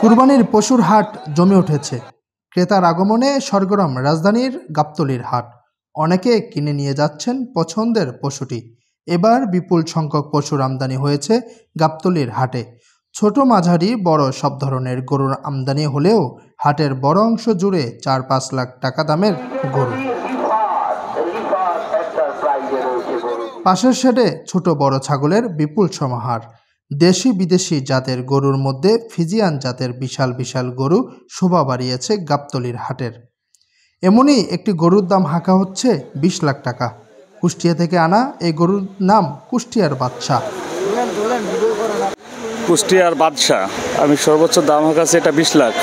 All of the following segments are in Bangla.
কুরবানির পশুর হাট জমে উঠেছে। ক্রেতার আগমনে সরগরম রাজধানীর গাবতলীর হাট। অনেকে কিনে নিয়ে যাচ্ছেন পছন্দের পশুটি। এবার বিপুল সংখ্যক পশুর আমদানি হয়েছে গাবতলীর হাটে। ছোট মাঝারি বড় সব ধরনের গরুর আমদানি হলেও হাটের বড় অংশ জুড়ে 4-5 লাখ টাকা দামের গরু। পাশের শেডে ছোট বড় ছাগলের বিপুল সমাহার। দেশি বিদেশি জাতের গরুর মধ্যে ফিজিয়ান জাতের বিশাল বিশাল গরু শোভা বাড়িয়েছে গাবতলীর হাটের। এমনই একটি গরুর দাম হাঁকা হচ্ছে 20 লাখ টাকা। কুষ্টিয়া থেকে আনা এই গরুর নাম কুষ্টিয়ার বাদশাহ। কুষ্টিয়ার বাদশাহ আমি সর্বোচ্চ দাম হাঁকাছি এটা 20 লাখ।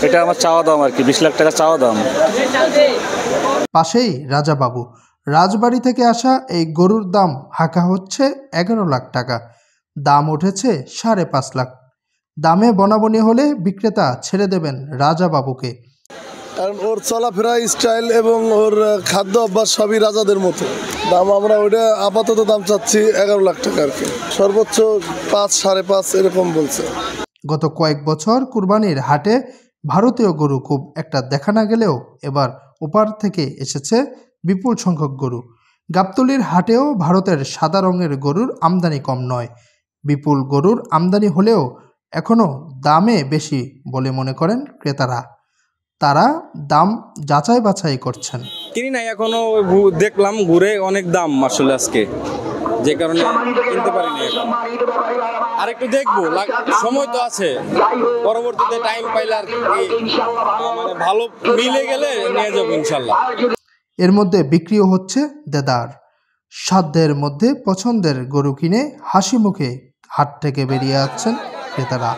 এটা আমার চাওয়া দাম আর কি, 20 লাখ টাকা চাওয়া দাম। পাশেই রাজাবাবু। রাজবাড়ি থেকে আসা এই গরুর দাম হাঁকা হচ্ছে 11 লাখ টাকা। দাম উঠেছে 5.5 লাখ। দামে বনাবনি হলে বিক্রেতা ছেড়ে দেবেন রাজাবাবুকে। কারণ ওর চলাফেরা স্টাইল এবং ওর খাদ্য অভ্যাস সবই রাজাদের মতো। দাম আমরা ওইটা আপাতত দাম চাচ্ছি 11 লাখ টাকা আর কি, সর্বোচ্চ 5-5.5 এরকম বলছে। গত কয়েক বছর কুরবানির হাটে ভারতীয় গরু খুব একটা দেখা না গেলেও এবার ওপার থেকে এসেছে বিপুল সংখ্যক গরু। গাবতলীর হাটেও ভারতের সাদা রঙের গরুর আমদানি কম নয়। বিপুল গরুর আমদানি হলেও এখনও দামে বেশি বলে মনে করেন ক্রেতারা। তারা দাম যাচাই বাছাই করছেন। কিনি নাই এখনো, দেখলাম ঘুরে অনেক দাম আসলে আজকে, যে কারণে কিনতে পারিনি এখন। আর একটু দেখবো, সময় তো আছে, পরবর্তীতে টাইম পাইলে আর মানে ভালো মিলে গেলে নিয়ে যাবো ইনশাল্লাহ। এর মধ্যে বিক্রিও হচ্ছে দেদার। সাধ্যের মধ্যে পছন্দের গরু কিনে হাসি মুখে হাট থেকে বেরিয়ে আসছেন ক্রেতারা।